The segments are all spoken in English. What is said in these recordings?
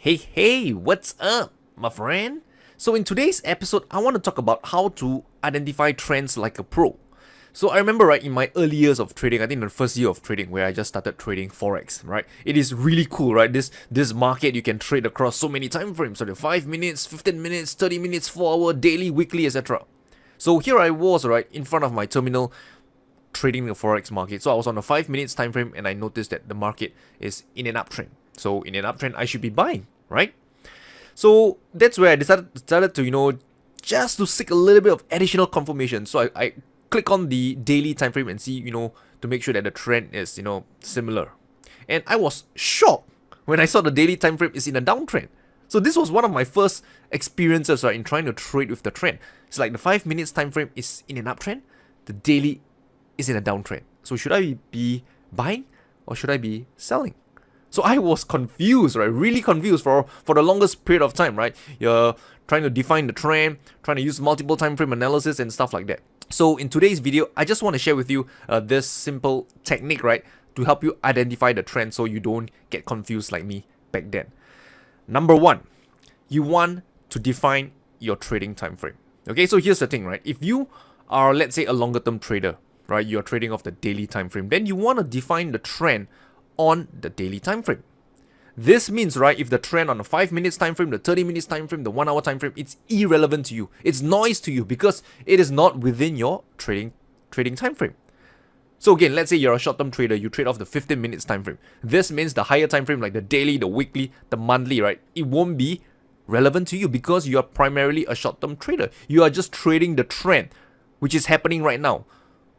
Hey, what's up, my friend? So in today's episode, I want to talk about how to identify trends like a pro. So I remember, right, in my early years of trading, I think the first year of trading where I just started trading Forex, right? It is really cool, right? This market, you can trade across so many time frames, so the 5 minutes, 15 minutes, 30 minutes, 4 hour, daily, weekly, etc. So here I was, right, in front of my terminal trading the Forex market. So I was on a 5 minutes time frame and I noticed that the market is in an uptrend. So in an uptrend, I should be buying, right? So that's where I decided to, just to seek a little bit of additional confirmation. So I click on the daily time frame and see, to make sure that the trend is, similar. And I was shocked when I saw the daily time frame is in a downtrend. So this was one of my first experiences, right, in trying to trade with the trend. It's like the 5 minutes time frame is in an uptrend, the daily is in a downtrend. So should I be buying or should I be selling? So I was confused, right? Really confused for the longest period of time, right? You're trying to define the trend, trying to use multiple time frame analysis and stuff like that. So in today's video, I just want to share with you this simple technique, right? To help you identify the trend so you don't get confused like me back then. Number one, you want to define your trading time frame. Okay, so here's the thing, right? If you are, let's say, a longer term trader, right? You're trading off the daily time frame, then you want to define the trend on the daily time frame. This means, right, if the trend on the 5 minutes time frame, the 30 minutes time frame, the 1 hour time frame, it's irrelevant to you. It's noise to you because it is not within your trading time frame. So again, let's say you're a short-term trader, you trade off the 15 minutes time frame. This means the higher time frame, like the daily, the weekly, the monthly, right, it won't be relevant to you because you are primarily a short-term trader. You are just trading the trend, which is happening right now.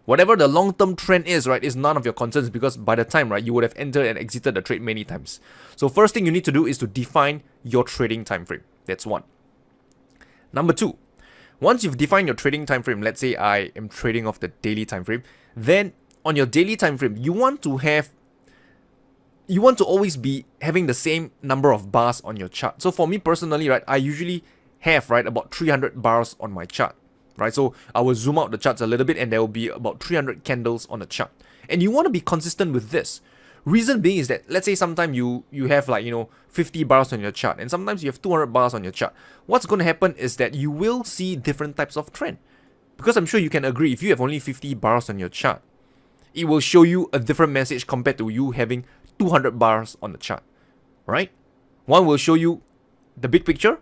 Whatever the long-term trend is, right, is none of your concerns because by the time, right, you would have entered and exited the trade many times. So first thing you need to do is to define your trading time frame. That's one. Number two, once you've defined your trading time frame, let's say I am trading off the daily time frame, then on your daily time frame, you want to always be having the same number of bars on your chart. So for me personally, right, I usually have, right, about 300 bars on my chart. Right, so I will zoom out the charts a little bit and there will be about 300 candles on the chart. And you want to be consistent with this. Reason being is that, let's say sometime you have 50 bars on your chart and sometimes you have 200 bars on your chart. What's going to happen is that you will see different types of trend. Because I'm sure you can agree, if you have only 50 bars on your chart, it will show you a different message compared to you having 200 bars on the chart. Right? One will show you the big picture,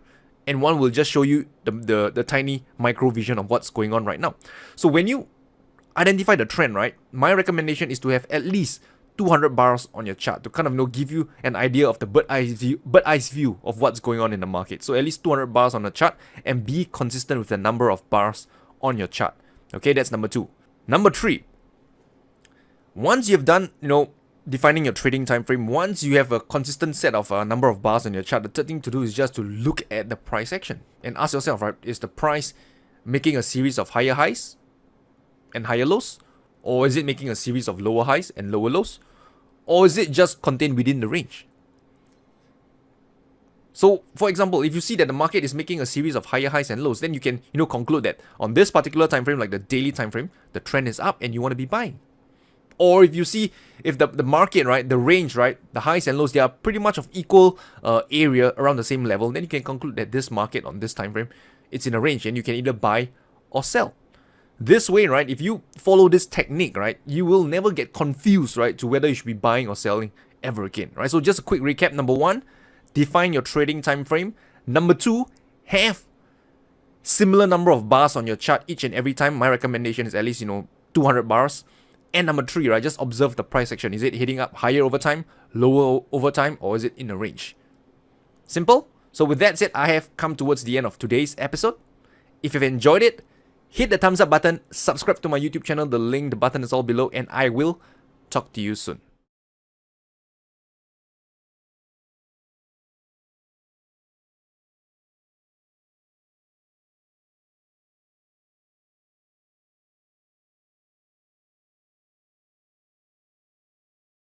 and one will just show you the tiny micro vision of what's going on right now. So when you identify the trend, right, my recommendation is to have at least 200 bars on your chart to kind of give you an idea of the bird's view of what's going on in the market. So at least 200 bars on the chart and be consistent with the number of bars on your chart. Okay, that's number two. Number three, once you've done, defining your trading time frame, once you have a consistent set of a number of bars on your chart, the third thing to do is just to look at the price action and ask yourself, right, is the price making a series of higher highs and higher lows, or is it making a series of lower highs and lower lows, or is it just contained within the range? So for example, if you see that the market is making a series of higher highs and lows, then you can conclude that on this particular time frame, like the daily time frame, the trend is up and you want to be buying. Or if you see, if the market, right, the range, right, the highs and lows, they are pretty much of equal area around the same level, then you can conclude that this market on this time frame, it's in a range and you can either buy or sell. This way, right, if you follow this technique, right, you will never get confused, right, to whether you should be buying or selling ever again, right? So just a quick recap. Number one, define your trading time frame. Number two, have similar number of bars on your chart each and every time. My recommendation is at least, 200 bars. And number three, right, just observe the price action. Is it hitting up higher over time, lower over time, or is it in a range? Simple. So with that said, I have come towards the end of today's episode. If you've enjoyed it, hit the thumbs up button, subscribe to my YouTube channel. The button is all below, and I will talk to you soon.